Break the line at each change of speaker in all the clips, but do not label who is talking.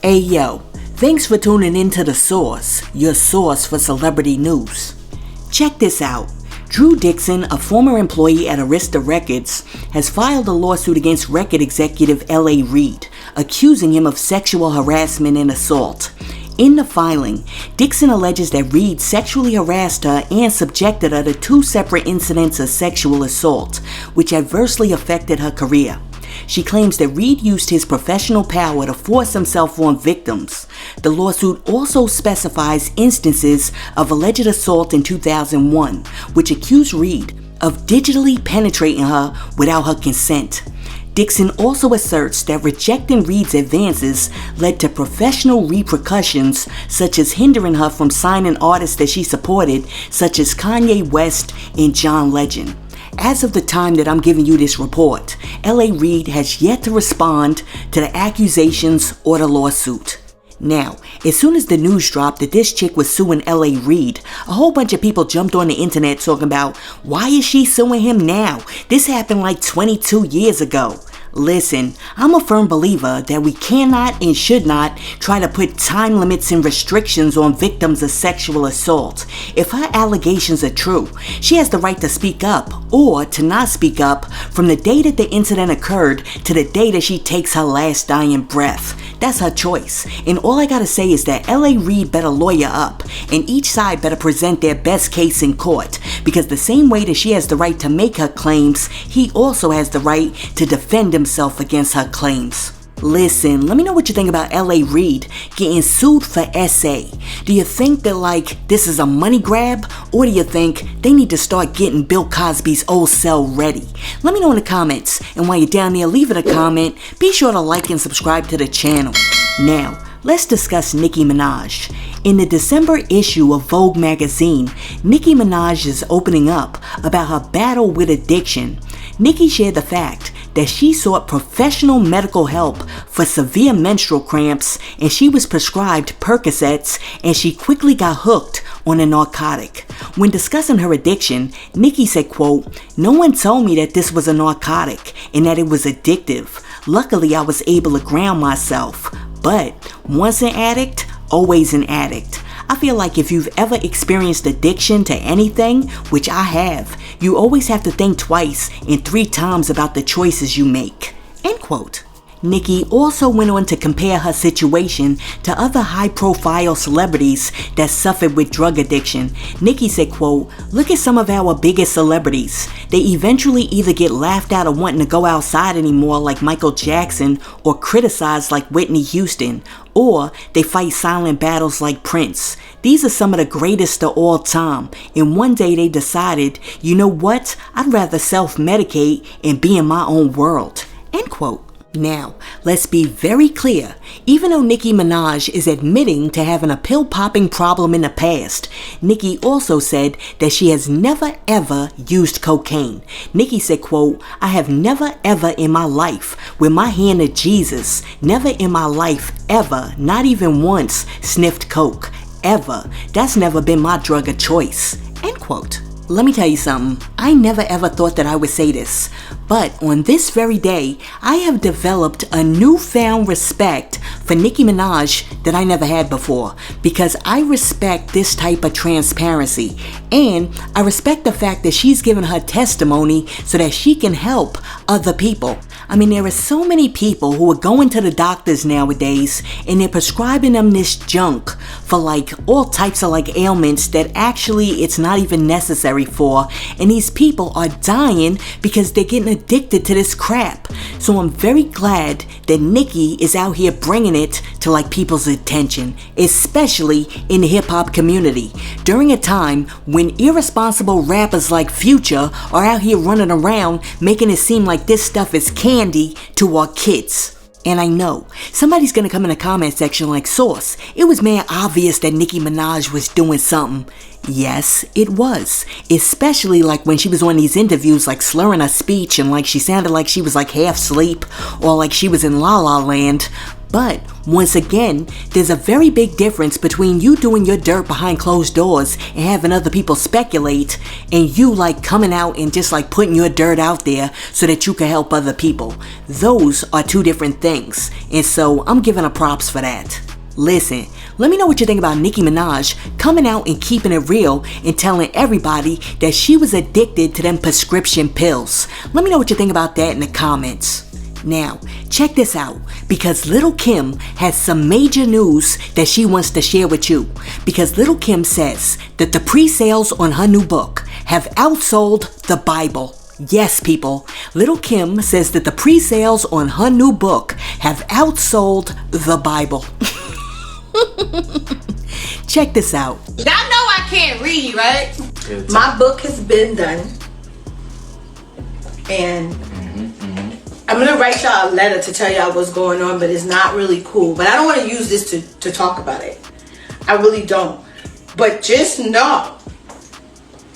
Hey yo, thanks for tuning in to The Source, your source for celebrity news. Check this out. Drew Dixon, a former employee at Arista Records, has filed a lawsuit against record executive L.A. Reid, accusing him of sexual harassment and assault. In the filing, Dixon alleges that Reid sexually harassed her and subjected her to 2 separate incidents of sexual assault, which adversely affected her career. She claims that Reid used his professional power to force himself on victims. The lawsuit also specifies instances of alleged assault in 2001, which accused Reid of digitally penetrating her without her consent. Dixon also asserts that rejecting Reid's advances led to professional repercussions, such as hindering her from signing artists that she supported, such as Kanye West and John Legend. As of the time that I'm giving you this report, L.A. Reid has yet to respond to the accusations or the lawsuit. Now, as soon as the news dropped that this chick was suing L.A. Reid, a whole bunch of people jumped on the internet talking about, why is she suing him now? This happened like 22 years ago. Listen, I'm a firm believer that we cannot and should not try to put time limits and restrictions on victims of sexual assault. If her allegations are true, she has the right to speak up or to not speak up from the day that the incident occurred to the day that she takes her last dying breath. That's her choice. And all I gotta say is that L.A. Reid better lawyer up and each side better present their best case in court, because the same way that she has the right to make her claims, he also has the right to defend himself against her claims. Listen, let me know what you think about L.A. Reid getting sued for SA. Do you think that this is a money grab, or do you think they need to start getting Bill Cosby's old cell ready? Let me know in the comments, and while you're down there leaving a comment, be sure to like and subscribe to the channel. Now, let's discuss Nicki Minaj. In the December issue of Vogue magazine, Nicki Minaj is opening up about her battle with addiction. Nicki shared the fact that she sought professional medical help for severe menstrual cramps, and she was prescribed Percocets, and she quickly got hooked on a narcotic. When discussing her addiction, Nicki said, quote, "No one told me that this was a narcotic and that it was addictive. Luckily, I was able to ground myself. But once an addict, always an addict. I feel like if you've ever experienced addiction to anything, which I have, you always have to think twice and 3 times about the choices you make." End quote. Nicki also went on to compare her situation to other high-profile celebrities that suffered with drug addiction. Nicki said, quote, "Look at some of our biggest celebrities. They eventually either get laughed out of wanting to go outside anymore like Michael Jackson, or criticized like Whitney Houston, or they fight silent battles like Prince. These are some of the greatest of all time, and one day they decided, you know what, I'd rather self-medicate and be in my own world." End quote. Now, let's be very clear. Even though Nicki Minaj is admitting to having a pill-popping problem in the past, Nicki also said that she has never ever used cocaine. Nicki said, quote, "I have never ever in my life, with my hand to Jesus, never in my life ever, not even once, sniffed coke. Ever. That's never been my drug of choice." End quote. Let me tell you something, I never ever thought that I would say this, but on this very day, I have developed a newfound respect for Nicki Minaj that I never had before, because I respect this type of transparency, and I respect the fact that she's given her testimony so that she can help other people. I mean, there are so many people who are going to the doctors nowadays and they're prescribing them this junk for all types of ailments that actually it's not even necessary for, and these people are dying because they're getting addicted to this crap. So I'm very glad that Nicki is out here bringing it to people's attention, especially in the hip-hop community, during a time when irresponsible rappers like Future are out here running around making it seem like this stuff is candy to our kids. And I know, somebody's gonna come in the comment section like, "Source, it was man obvious that Nicki Minaj was doing something." Yes, it was. Especially when she was on these interviews slurring her speech and she sounded like she was half asleep or she was in La La Land. But once again, there's a very big difference between you doing your dirt behind closed doors and having other people speculate, and you like coming out and just like putting your dirt out there so that you can help other people. Those are two different things, and so I'm giving her props for that. Listen, let me know what you think about Nicki Minaj coming out and keeping it real and telling everybody that she was addicted to them prescription pills. Let me know what you think about that in the comments. Now, check this out, because Lil Kim has some major news that she wants to share with you. Because Lil Kim says that the pre-sales on her new book have outsold the Bible. Yes, people, Lil Kim says that the pre-sales on her new book have outsold the Bible. Check this out.
Y'all know I can't read, right? My book has been done. And I'm gonna write y'all a letter to tell y'all what's going on, but it's not really cool. But I don't want to use this to talk about it. I really don't. But just know,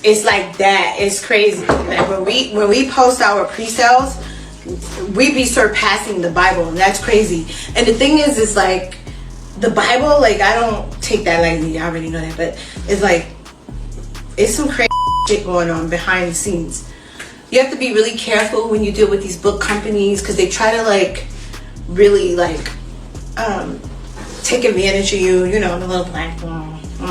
it's like that. It's crazy. Like when we post our pre-sales, we be surpassing the Bible, and that's crazy. And the thing is, it's like the Bible. Like I don't take that lightly. I already know that, but it's like it's some crazy shit going on behind the scenes. You have to be really careful when you deal with these book companies, because they try to like really like take advantage of you, you know, the little black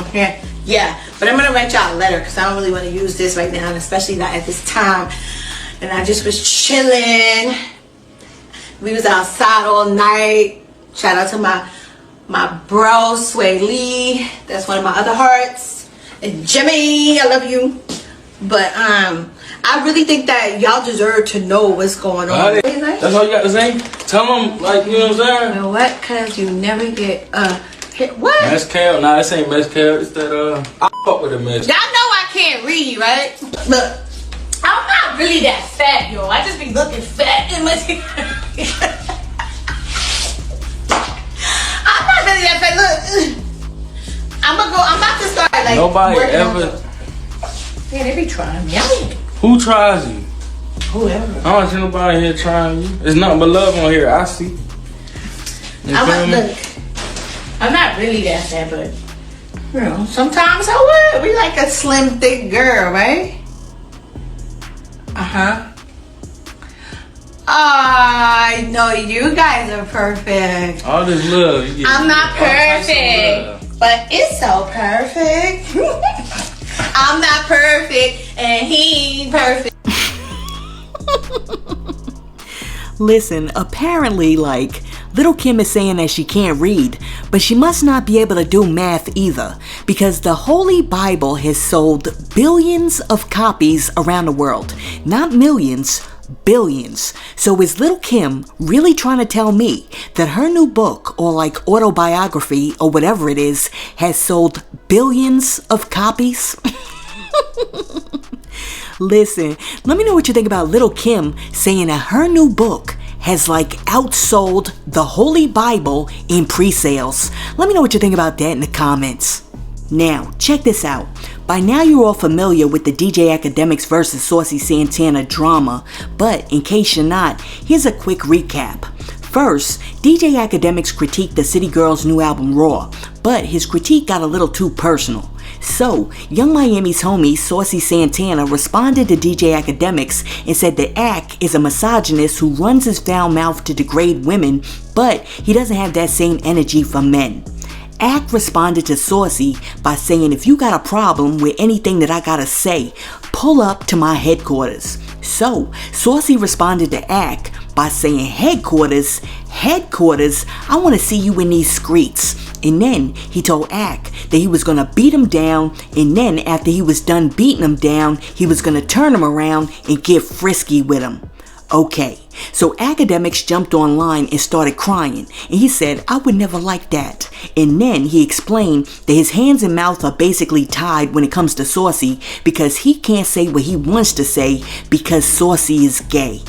okay. Yeah, but I'm gonna write y'all a letter because I don't really want to use this right now, and especially not at this time. And I just was chilling. We was outside all night. Shout out to my bro Sway Lee. That's one of my other hearts. And Jimmy, I love you. But I really think that y'all deserve to know what's going on.
That's all you got to say? Tell them, like, you know what I'm saying?
You know what? Cause you never get hit. What?
Mezcal? Nah, this ain't mezcal. It's that I fuck with the mezcal.
Y'all know I can't read, right? Look, I'm not really that fat, yo. I just be looking fat in my I'm not really that fat. Look, I'm about to start like
nobody
ever. Yeah, they be trying me.
Who tries you?
Whoever.
I don't see nobody here trying you. There's nothing but love on here. I see.
I'm not really that fat, but you know, sometimes I would. We like a slim, thick girl, right? I know you guys are perfect.
All this love.
I'm not perfect, but it's so perfect. I'm not perfect, and he ain't perfect.
Listen, apparently, like, Lil Kim is saying that she can't read, but she must not be able to do math either, because the Holy Bible has sold billions of copies around the world. Not millions, billions. So is Lil Kim really trying to tell me that her new book, or like autobiography, or whatever it is, has sold billions of copies? Listen, let me know what you think about Lil Kim saying that her new book has like outsold the Holy Bible in pre-sales. Let me know what you think about that in the comments. Now, check this out. By now you're all familiar with the DJ Akademiks versus Saucy Santana drama, but in case you're not, here's a quick recap. First, DJ Akademiks critiqued the City Girls' new album Raw, but his critique got a little too personal. So, Young Miami's homie Saucy Santana responded to DJ Akademiks and said that Ak is a misogynist who runs his foul mouth to degrade women, but he doesn't have that same energy for men. Ak responded to Saucy by saying, if you got a problem with anything that I gotta say, pull up to my headquarters. So, Saucy responded to Ak by saying, headquarters, I want to see you in these streets. And then he told Ak that he was going to beat him down, and then after he was done beating him down, he was going to turn him around and get frisky with him. Okay, so Akademiks jumped online and started crying, and he said, I would never like that. And then he explained that his hands and mouth are basically tied when it comes to Saucy because he can't say what he wants to say because Saucy is gay.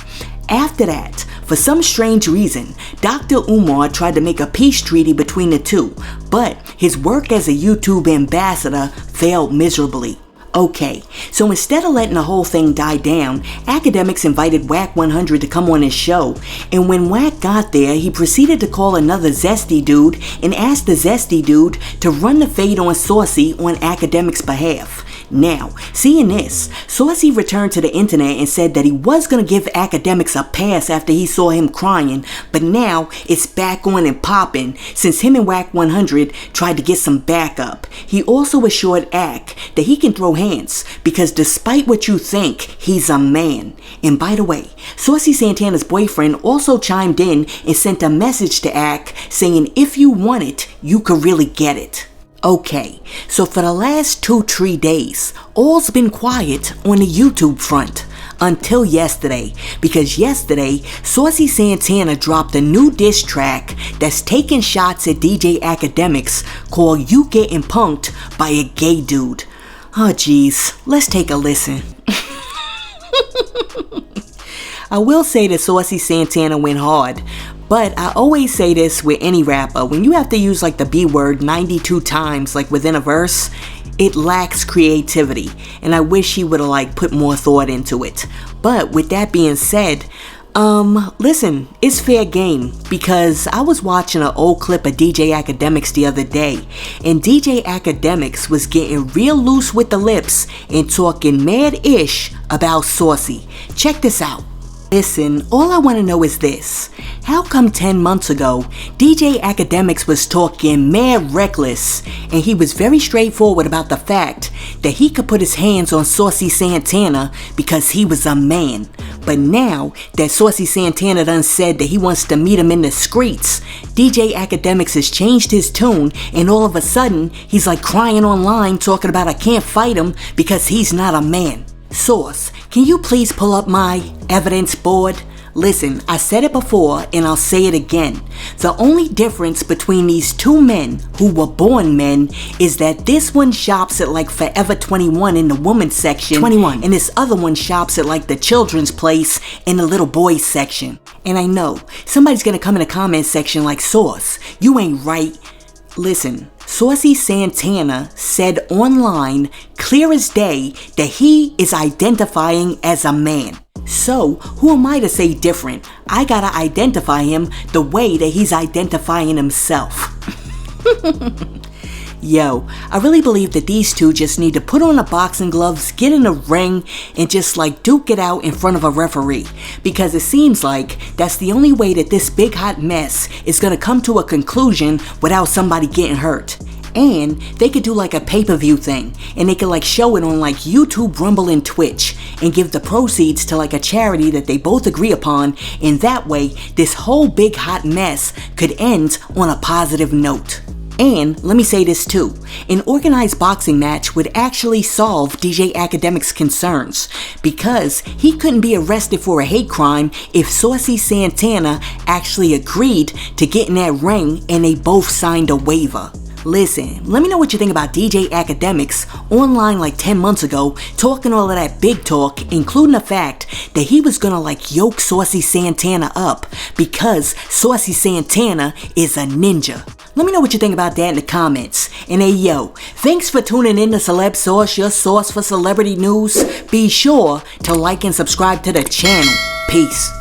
After that, for some strange reason, Dr. Umar tried to make a peace treaty between the two, but his work as a YouTube ambassador failed miserably. Okay, so instead of letting the whole thing die down, Akademiks invited Whack 100 to come on his show, and when Whack got there, he proceeded to call another Zesty dude and asked the Zesty dude to run the fade on Saucy on Akademiks' behalf. Now, seeing this, Saucy returned to the internet and said that he was going to give Akademiks a pass after he saw him crying, but now it's back on and popping since him and Whack 100 tried to get some backup. He also assured Ak that he can throw hands because despite what you think, he's a man. And by the way, Saucy Santana's boyfriend also chimed in and sent a message to Ak saying if you want it, you could really get it. Okay, so for the last 2-3 days, all's been quiet on the YouTube front. Until yesterday, because yesterday, Saucy Santana dropped a new diss track that's taking shots at DJ Akademiks called You Getting Punked by a Gay Dude. Oh geez, let's take a listen. I will say that Saucy Santana went hard, but I always say this with any rapper, when you have to use like the B word 92 times like within a verse, it lacks creativity, and I wish he would have like put more thought into it. But with that being said, listen, it's fair game because I was watching an old clip of DJ Akademiks the other day, and DJ Akademiks was getting real loose with the lips and talking mad-ish about Saucy. Check this out. Listen, all I want to know is this. How come 10 months ago, DJ Akademiks was talking mad reckless, and he was very straightforward about the fact that he could put his hands on Saucy Santana because he was a man. But now that Saucy Santana done said that he wants to meet him in the streets, DJ Akademiks has changed his tune, and all of a sudden, he's like crying online talking about I can't fight him because he's not a man. Source, can you please pull up my evidence board? Listen, I said it before and I'll say it again. The only difference between these two men who were born men is that this one shops at like Forever 21 in the women's section, 21, and this other one shops at like the children's place in the little boys section. And I know, somebody's gonna come in the comment section like, Source, you ain't right. Listen, Saucy Santana said online, clear as day, that he is identifying as a man. So, who am I to say different? I gotta identify him the way that he's identifying himself. Yo, I really believe that these two just need to put on the boxing gloves, get in a ring, and just like duke it out in front of a referee. Because it seems like that's the only way that this big hot mess is gonna come to a conclusion without somebody getting hurt. And they could do like a pay-per-view thing, and they could like show it on like YouTube, Rumble, and Twitch, and give the proceeds to like a charity that they both agree upon, and that way this whole big hot mess could end on a positive note. And let me say this too, an organized boxing match would actually solve DJ Akademiks' concerns, because he couldn't be arrested for a hate crime if Saucy Santana actually agreed to get in that ring and they both signed a waiver. Listen, let me know what you think about DJ Akademiks online like 10 months ago, talking all of that big talk, including the fact that he was gonna like yoke Saucy Santana up because Saucy Santana is a ninja. Let me know what you think about that in the comments. And hey yo, thanks for tuning in to Celeb Source, your source for celebrity news. Be sure to like and subscribe to the channel. Peace.